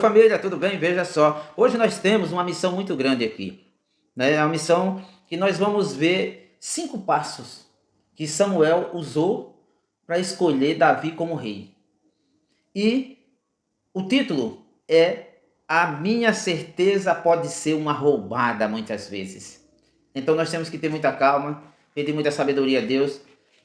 Família, tudo bem? Veja só, hoje nós temos uma missão muito grande aqui, né? É uma missão que nós vamos ver 5 passos que Samuel usou para escolher Davi como rei. E o título é A Minha Certeza Pode Ser uma Roubada muitas vezes. Então nós temos que ter muita calma, pedir muita sabedoria a Deus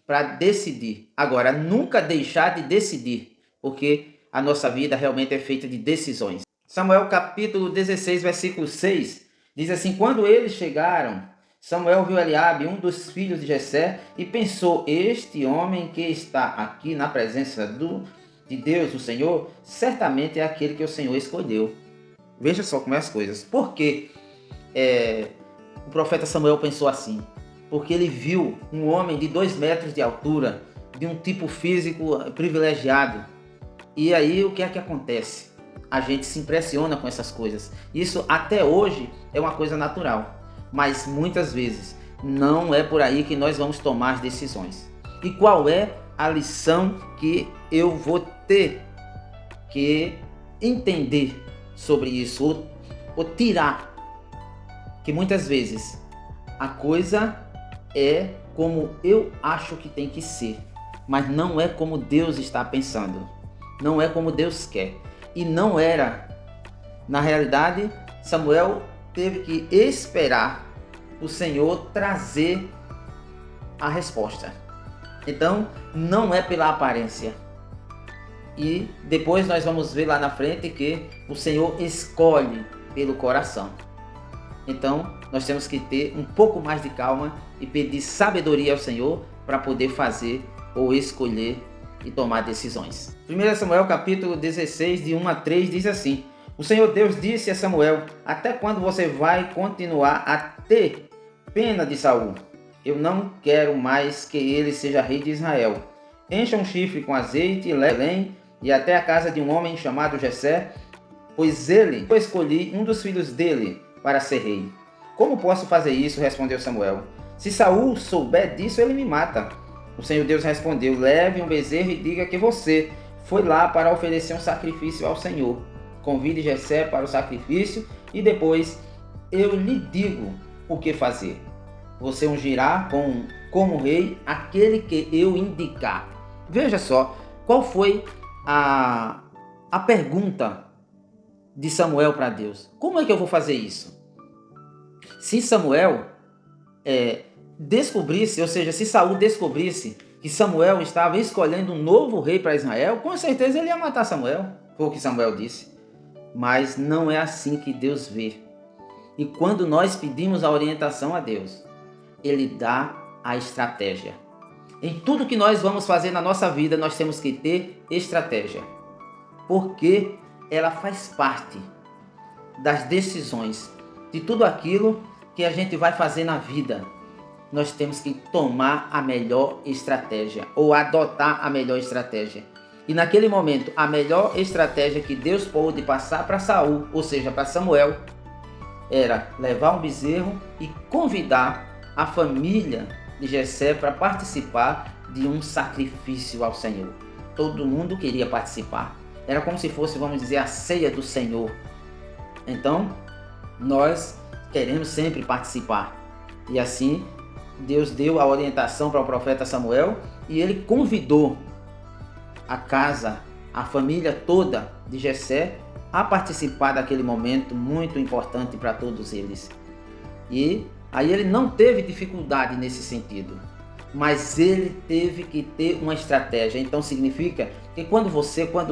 para decidir. Agora, nunca deixar de decidir, porque a nossa vida realmente é feita de decisões. Samuel capítulo 16, versículo 6, diz assim: Quando eles chegaram, Samuel viu Eliabe, um dos filhos de Jessé, e pensou: este homem que está aqui na presença de Deus, o Senhor, certamente é aquele que o Senhor escolheu. Veja só como é as coisas. Por que o profeta Samuel pensou assim? Porque ele viu um homem de 2 metros de altura, de um tipo físico privilegiado. E aí o que é que acontece? A gente se impressiona com essas coisas. Isso até hoje é uma coisa natural, mas muitas vezes não é por aí que nós vamos tomar as decisões. E qual é a lição que eu vou ter que entender sobre isso, ou tirar? Que muitas vezes a coisa é como eu acho que tem que ser, mas não é como Deus está pensando, não é como Deus quer. E não era. Na realidade, Samuel teve que esperar o Senhor trazer a resposta. Então, não é pela aparência. E depois nós vamos ver lá na frente que o Senhor escolhe pelo coração. Então, nós temos que ter um pouco mais de calma e pedir sabedoria ao Senhor para poder fazer ou escolher e tomar decisões. 1 Samuel capítulo 16, de 1 a 3, diz assim: O Senhor Deus disse a Samuel: Até quando você vai continuar a ter pena de Saul? Eu não quero mais que ele seja rei de Israel. Encha um chifre com azeite e leve e até a casa de um homem chamado Jessé, pois eu escolhi um dos filhos dele para ser rei. Como posso fazer isso? Respondeu Samuel. Se Saul souber disso, ele me mata. O Senhor Deus respondeu: Leve um bezerro e diga que você foi lá para oferecer um sacrifício ao Senhor. Convide Jessé para o sacrifício e depois eu lhe digo o que fazer. Você ungirá como rei aquele que eu indicar. Veja só, qual foi a pergunta de Samuel para Deus? Como é que eu vou fazer isso? Se Samuel descobrisse, ou seja, se Saul descobrisse que Samuel estava escolhendo um novo rei para Israel, com certeza ele ia matar Samuel, foi o que Samuel disse. Mas não é assim que Deus vê. E quando nós pedimos a orientação a Deus, Ele dá a estratégia. Em tudo que nós vamos fazer na nossa vida, nós temos que ter estratégia, porque ela faz parte das decisões, de tudo aquilo que a gente vai fazer na vida. Nós temos que tomar a melhor estratégia, ou adotar a melhor estratégia. E naquele momento, a melhor estratégia que Deus pôde passar para Saul, ou seja, para Samuel, era levar um bezerro e convidar a família de Jessé para participar de um sacrifício ao Senhor. Todo mundo queria participar. Era como se fosse, vamos dizer, a ceia do Senhor. Então, nós queremos sempre participar. E assim, Deus deu a orientação para o profeta Samuel e ele convidou a casa, a família toda de Jessé a participar daquele momento muito importante para todos eles. E aí ele não teve dificuldade nesse sentido, mas ele teve que ter uma estratégia. Então significa que quando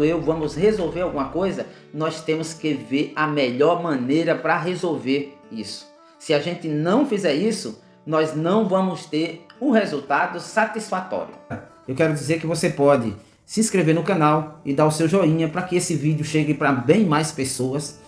eu vamos resolver alguma coisa, nós temos que ver a melhor maneira para resolver isso. Se a gente não fizer isso, nós não vamos ter um resultado satisfatório. Eu quero dizer que você pode se inscrever no canal e dar o seu joinha para que esse vídeo chegue para bem mais pessoas.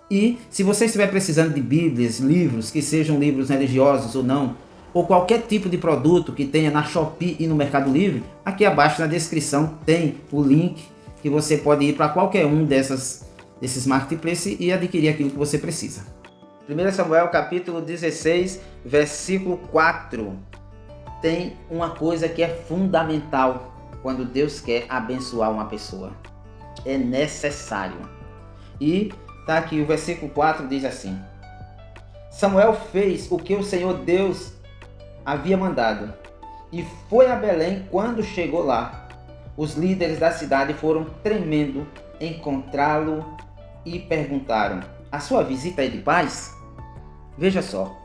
E se você estiver precisando de bíblias, livros, que sejam livros religiosos ou não, ou qualquer tipo de produto que tenha na Shopee e no Mercado Livre, aqui abaixo na descrição tem o link que você pode ir para qualquer um desses marketplaces e adquirir aquilo que você precisa. 1 Samuel capítulo 16, versículo 4, tem uma coisa que é fundamental quando Deus quer abençoar uma pessoa. É necessário. E tá aqui o versículo 4 diz assim: Samuel fez o que o Senhor Deus havia mandado e foi a Belém. Quando chegou lá, os líderes da cidade foram tremendo encontrá-lo e perguntaram: a sua visita é de paz? Veja só,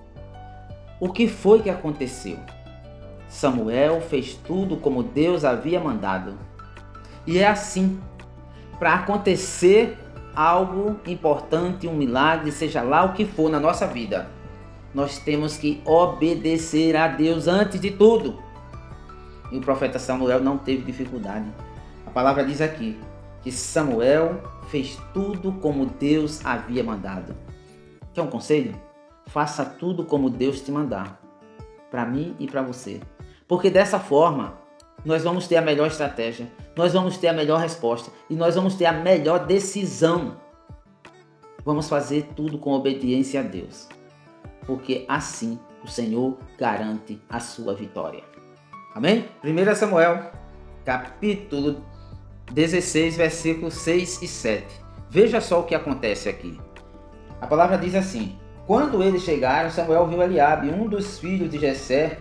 o que foi que aconteceu? Samuel fez tudo como Deus havia mandado. E é assim, para acontecer algo importante, um milagre, seja lá o que for na nossa vida, nós temos que obedecer a Deus antes de tudo. E o profeta Samuel não teve dificuldade. A palavra diz aqui que Samuel fez tudo como Deus havia mandado. Quer um conselho? Faça tudo como Deus te mandar, para mim e para você. Porque dessa forma, nós vamos ter a melhor estratégia, nós vamos ter a melhor resposta e nós vamos ter a melhor decisão. Vamos fazer tudo com obediência a Deus, porque assim o Senhor garante a sua vitória. Amém? 1 Samuel, capítulo 16, versículos 6 e 7. Veja só o que acontece aqui. A palavra diz assim: quando eles chegaram, Samuel viu Eliabe, um dos filhos de Jessé,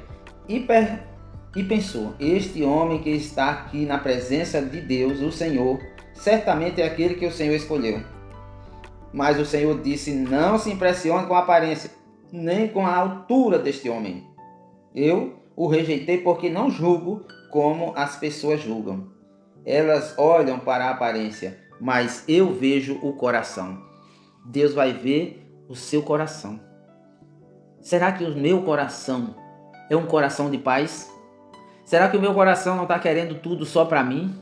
e pensou: este homem que está aqui na presença de Deus, o Senhor, certamente é aquele que o Senhor escolheu. Mas o Senhor disse: não se impressione com a aparência, nem com a altura deste homem. Eu o rejeitei porque não julgo como as pessoas julgam. Elas olham para a aparência, mas eu vejo o coração. Deus vai ver o seu coração. Será que o meu coração é um coração de paz? Será que o meu coração não está querendo tudo só para mim?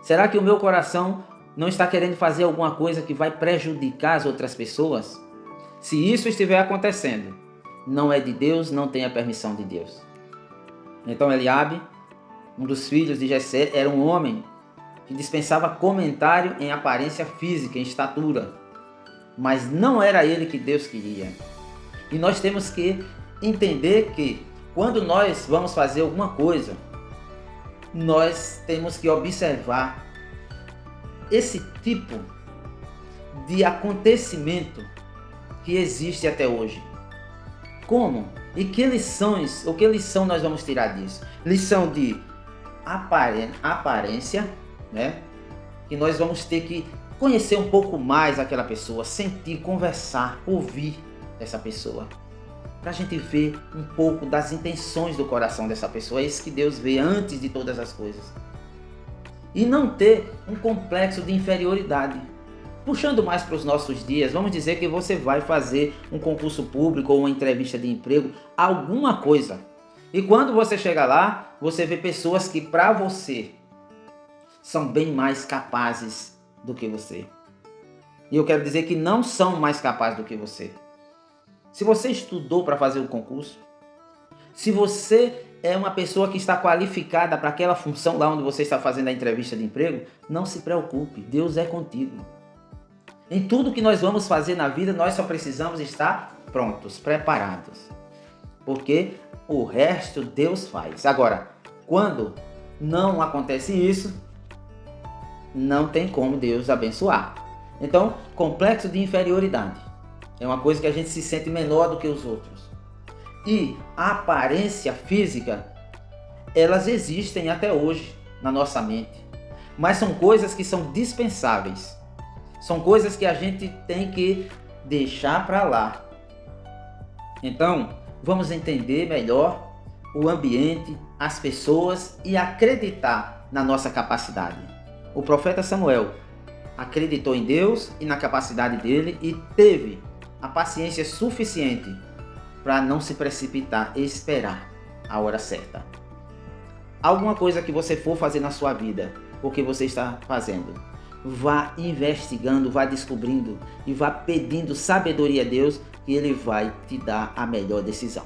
Será que o meu coração não está querendo fazer alguma coisa que vai prejudicar as outras pessoas? Se isso estiver acontecendo, não é de Deus, não tem a permissão de Deus. Então Eliabe, um dos filhos de Jessé, era um homem que dispensava comentário em aparência física, em estatura. Mas não era ele que Deus queria. E nós temos que entender que quando nós vamos fazer alguma coisa, nós temos que observar esse tipo de acontecimento que existe até hoje. Como? E que lições, ou que lição nós vamos tirar disso? Lição de aparência, né? Que nós vamos ter que conhecer um pouco mais aquela pessoa, sentir, conversar, ouvir essa pessoa, para a gente ver um pouco das intenções do coração dessa pessoa. É isso que Deus vê antes de todas as coisas. E não ter um complexo de inferioridade. Puxando mais para os nossos dias, vamos dizer que você vai fazer um concurso público ou uma entrevista de emprego, alguma coisa. E quando você chega lá, você vê pessoas que para você são bem mais capazes do que você. E eu quero dizer que não são mais capazes do que você. Se você estudou para fazer o concurso, se você é uma pessoa que está qualificada para aquela função lá onde você está fazendo a entrevista de emprego, não se preocupe, Deus é contigo. Em tudo que nós vamos fazer na vida, nós só precisamos estar prontos, preparados. Porque o resto Deus faz. Agora, quando não acontece isso, não tem como Deus abençoar. Então, complexo de inferioridade é uma coisa que a gente se sente menor do que os outros. E a aparência física, elas existem até hoje na nossa mente. Mas são coisas que são dispensáveis. São coisas que a gente tem que deixar para lá. Então, vamos entender melhor o ambiente, as pessoas e acreditar na nossa capacidade. O profeta Samuel acreditou em Deus e na capacidade dele e teve a paciência suficiente para não se precipitar e esperar a hora certa. Alguma coisa que você for fazer na sua vida, o que você está fazendo, vá investigando, vá descobrindo e vá pedindo sabedoria a Deus, que Ele vai te dar a melhor decisão.